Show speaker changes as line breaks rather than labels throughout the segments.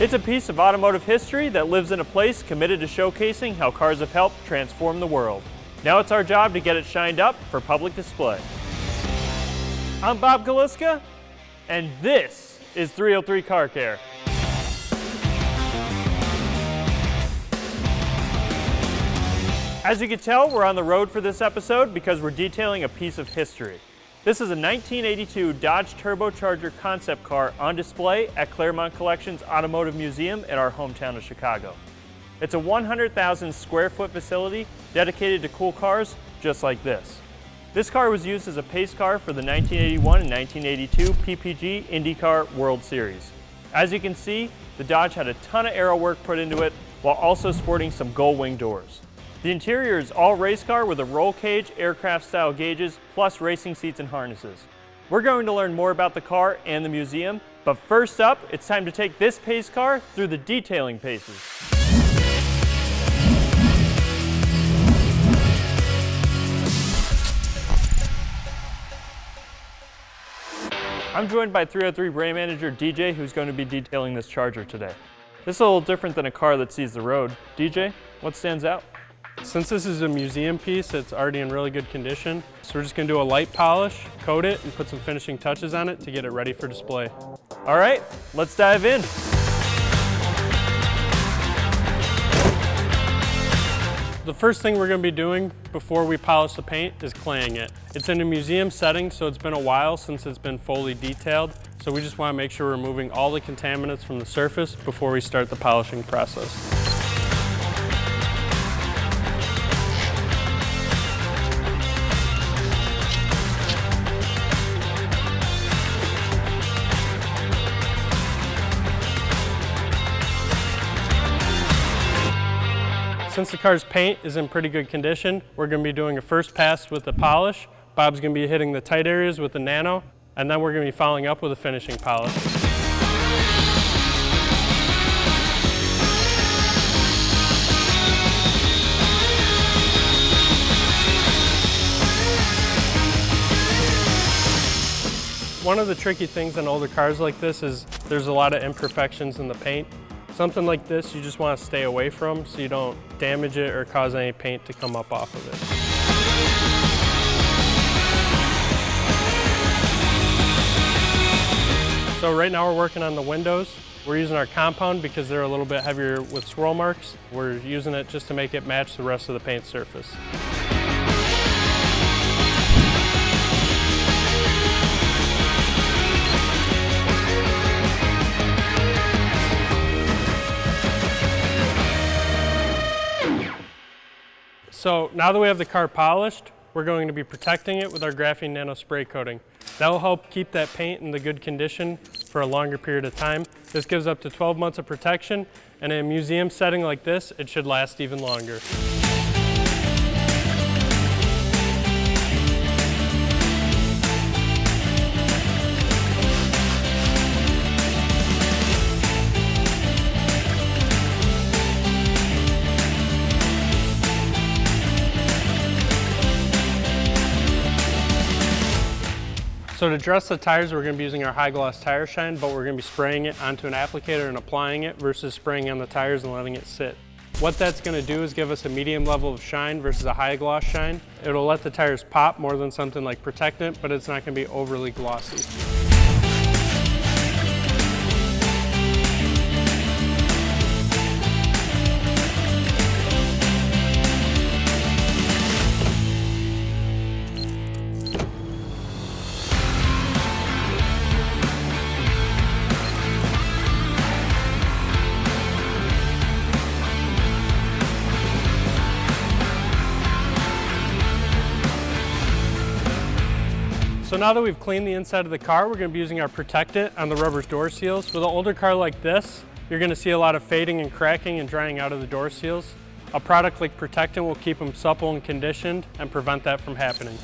It's a piece of automotive history that lives in a place committed to showcasing how cars have helped transform the world. Now it's our job to get it shined up for public display. I'm Bob Galiska, and this is 303 Car Care. As you can tell, we're on the road for this episode because we're detailing a piece of history. This is a 1982 Dodge Turbocharger concept car on display at Klairmont Kollections Automotive Museum in our hometown of Chicago. It's a 100,000 square foot facility dedicated to cool cars just like this. This car was used as a pace car for the 1981 and 1982 PPG Indy Car World Series. As you can see, the Dodge had a ton of aero work put into it while also sporting some gull wing doors. The interior is all race car with a roll cage, aircraft style gauges, plus racing seats and harnesses. We're going to learn more about the car and the museum, but first up, it's time to take this pace car through the detailing paces. I'm joined by 303 brand manager DJ, who's going to be detailing this Charger today. This is a little different than a car that sees the road. DJ, what stands out?
Since this is a museum piece, it's already in really good condition. So we're just gonna do a light polish, coat it, and put some finishing touches on it to get it ready for display.
All right, let's dive in.
The first thing we're gonna be doing before we polish the paint is claying it. It's in a museum setting, so it's been a while since it's been fully detailed. So we just wanna make sure we're removing all the contaminants from the surface before we start the polishing process. Since the car's paint is in pretty good condition, we're going to be doing a first pass with the polish. Bob's going to be hitting the tight areas with the nano, and then we're going to be following up with a finishing polish. One of the tricky things on older cars like this is there's a lot of imperfections in the paint. Something like this you just want to stay away from so you don't damage it or cause any paint to come up off of it. So right now we're working on the windows. We're using our compound because they're a little bit heavier with swirl marks. We're using it just to make it match the rest of the paint surface. So now that we have the car polished, we're going to be protecting it with our graphene nano spray coating. That will help keep that paint in the good condition for a longer period of time. This gives up to 12 months of protection, and in a museum setting like this, it should last even longer. So to dress the tires, we're going to be using our high gloss tire shine, but we're going to be spraying it onto an applicator and applying it versus spraying on the tires and letting it sit. What that's going to do is give us a medium level of shine versus a high gloss shine. It'll let the tires pop more than something like protectant, but it's not going to be overly glossy. So now that we've cleaned the inside of the car, we're going to be using our protectant on the rubber door seals. With an older car like this, you're going to see a lot of fading and cracking and drying out of the door seals. A product like protectant will keep them supple and conditioned and prevent that from happening.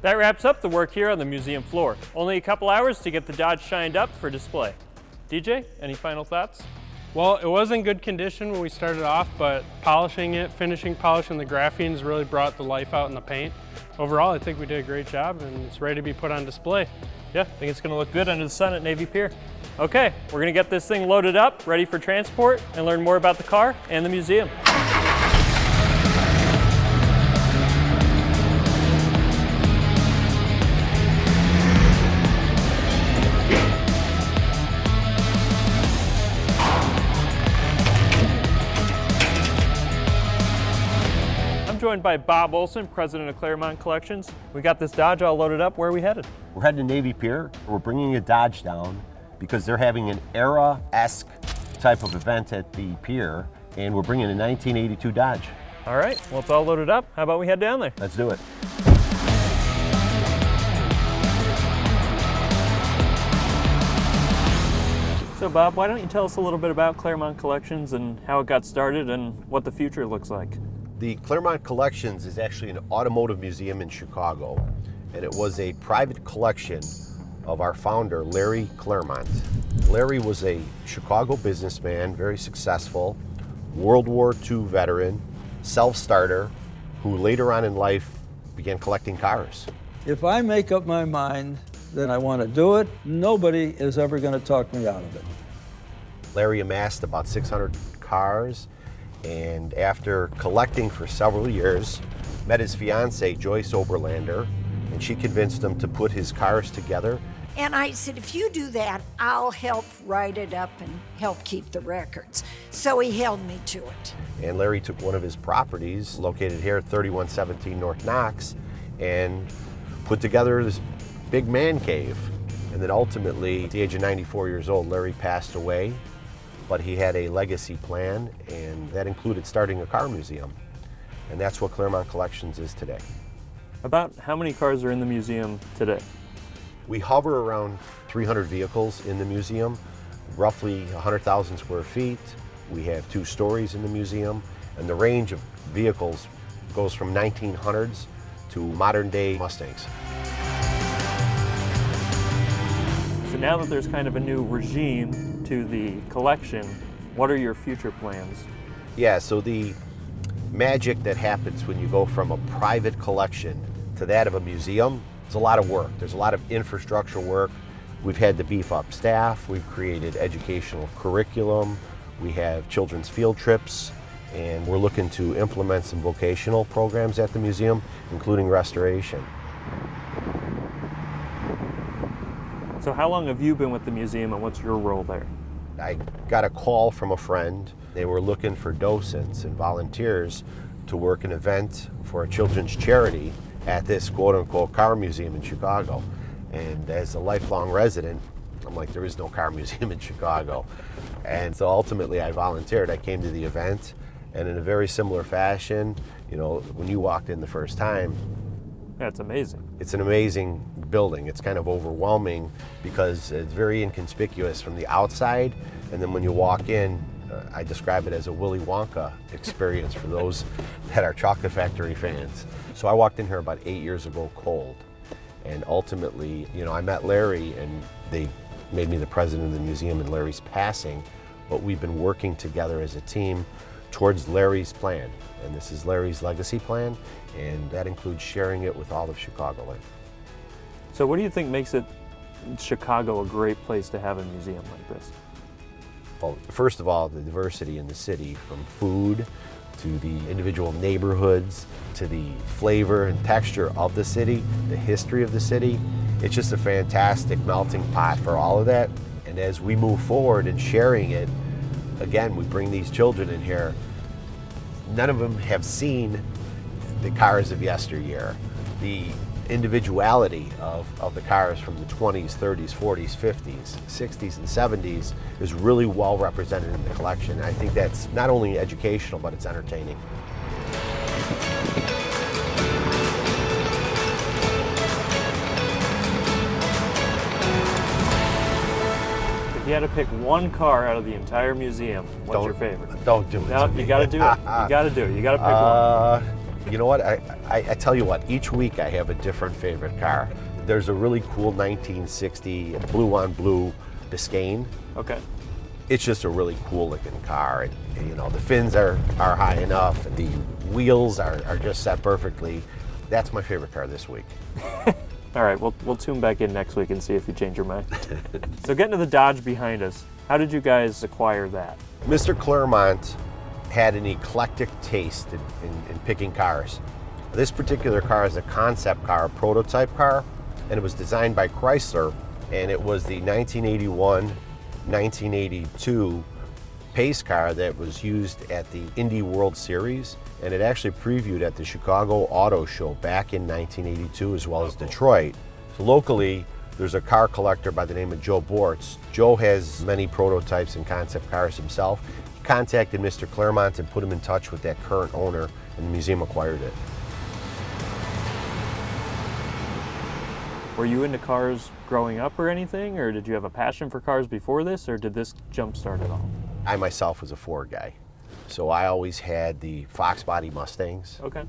That wraps up the work here on the museum floor. Only a couple hours to get the Dodge shined up for display. DJ, any final thoughts?
Well, it was in good condition when we started off, but polishing it, polishing the graphenes really brought the life out in the paint. Overall, I think we did a great job and it's ready to be put on display.
Yeah, I think it's going to look good under the sun at Navy Pier. Okay, we're going to get this thing loaded up, ready for transport, and learn more about the car and the museum. I'm joined by Bob Olson, president of Klairmont Kollections. We got this Dodge all loaded up. Where are we headed?
We're heading to Navy Pier. We're bringing a Dodge down because they're having an era-esque type of event at the pier, and we're bringing a 1982 Dodge.
All right, well, it's all loaded up. How about we head down there?
Let's do it.
So Bob, why don't you tell us a little bit about Klairmont Kollections and how it got started and what the future looks like?
The Klairmont Kollections is actually an automotive museum in Chicago, and it was a private collection of our founder, Larry Klairmont. Larry was a Chicago businessman, very successful, World War II veteran, self-starter, who later on in life began collecting cars.
If I make up my mind that I want to do it, nobody is ever going to talk me out of it.
Larry amassed about 600 cars, and after collecting for several years, met his fiancée, Joyce Oberlander, and she convinced him to put his cars together.
And I said, if you do that, I'll help write it up and help keep the records. So he held me to it.
And Larry took one of his properties, located here at 3117 North Knox, and put together this big man cave. And then ultimately, at the age of 94 years old, Larry passed away, but he had a legacy plan, and that included starting a car museum. And that's what Klairmont Kollections is today.
About how many cars are in the museum today?
We hover around 300 vehicles in the museum, roughly 100,000 square feet. We have 2 stories in the museum, and the range of vehicles goes from 1900s to modern day Mustangs.
So now that there's kind of a new regime to the collection, what are your future plans?
Yeah, so the magic that happens when you go from a private collection to that of a museum, there's a lot of work. There's a lot of infrastructure work. We've had to beef up staff. We've created educational curriculum. We have children's field trips, and we're looking to implement some vocational programs at the museum, including restoration.
So how long have you been with the museum and what's your role there?
I got a call from a friend. They were looking for docents and volunteers to work an event for a children's charity at this quote-unquote car museum in Chicago. And as a lifelong resident, I'm like, there is no car museum in Chicago. And so ultimately I volunteered. I came to the event, and in a very similar fashion, you know, when you walked in the first time,
That's amazing.
it's an amazing building. It's kind of overwhelming because it's very inconspicuous from the outside, and then when you walk in, I describe it as a Willy Wonka experience for those that are Chocolate Factory fans. So I walked in here about 8 years ago cold, and ultimately, you know, I met Larry and they made me the president of the museum in Larry's passing, but we've been working together as a team towards Larry's plan, and this is Larry's legacy plan, and that includes sharing it with all of Chicagoland.
So what do you think makes Chicago a great place to have a museum like this?
Well, first of all, the diversity in the city, from food to the individual neighborhoods to the flavor and texture of the city, the history of the city. It's just a fantastic melting pot for all of that. And as we move forward in sharing it, again, we bring these children in here. None of them have seen the cars of yesteryear. The individuality of the cars from the 20s, 30s, 40s, 50s, 60s, and 70s is really well represented in the collection. I think that's not only educational, but it's entertaining.
If you had to pick one car out of the entire museum, what's your favorite?
Don't do it.
No, you gotta do it. You gotta do it. You gotta pick one.
You know what, I tell you what, each week I have a different favorite car. There's a really cool 1960 blue on blue Biscayne.
Okay.
It's just a really cool looking car. And, you know, the fins are high enough, the wheels are just set perfectly. That's my favorite car this week.
All right, we'll tune back in next week and see if you change your mind. So getting to the Dodge behind us, how did you guys acquire that?
Mr. Klairmont had an eclectic taste in picking cars. This particular car is a concept car, a prototype car, and it was designed by Chrysler, and it was the 1981-1982 pace car that was used at the Indy World Series, and it actually previewed at the Chicago Auto Show back in 1982 as well as Detroit. So locally, there's a car collector by the name of Joe Bortz. Joe has many prototypes and concept cars himself. He contacted Mr. Klairmont and put him in touch with that current owner, and the museum acquired it.
Were you into cars growing up or anything, or did you have a passion for cars before this, or did this jumpstart it all?
I myself was a Ford guy, so I always had the Fox body Mustangs.
Okay.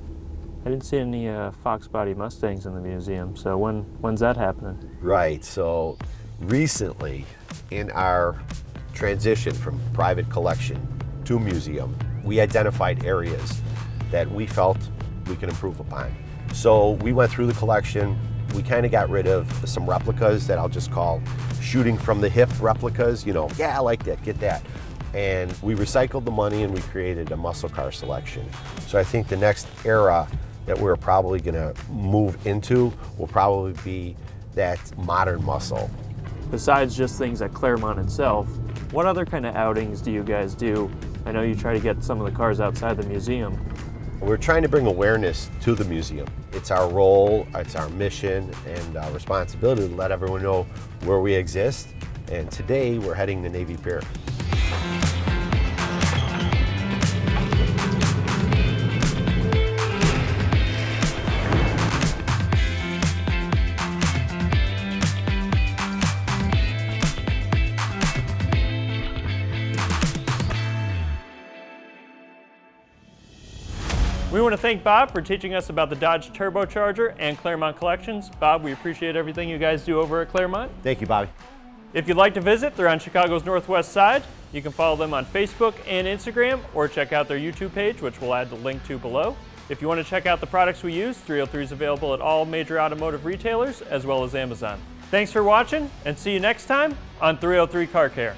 I didn't see any Fox body Mustangs in the museum, so when's that happening?
Right, so recently in our transition from private collection to museum, we identified areas that we felt we could improve upon. So we went through the collection. We kind of got rid of some replicas that I'll just call shooting from the hip replicas. You know, yeah, I like that, get that. And we recycled the money and we created a muscle car selection. So I think the next era that we're probably gonna move into will probably be that modern muscle.
Besides just things at Klairmont itself, what other kind of outings do you guys do? I know you try to get some of the cars outside the museum.
We're trying to bring awareness to the museum. It's our role, it's our mission, and our responsibility to let everyone know where we exist. And today we're heading to Navy Pier.
We want to thank Bob for teaching us about the Dodge Turbocharger and Klairmont Collections. Bob, we appreciate everything you guys do over at Klairmont.
Thank you, Bobby.
If you'd like to visit, they're on Chicago's Northwest Side. You can follow them on Facebook and Instagram, or check out their YouTube page, which we'll add the link to below. If you want to check out the products we use, 303 is available at all major automotive retailers, as well as Amazon. Thanks for watching, and see you next time on 303 Car Care.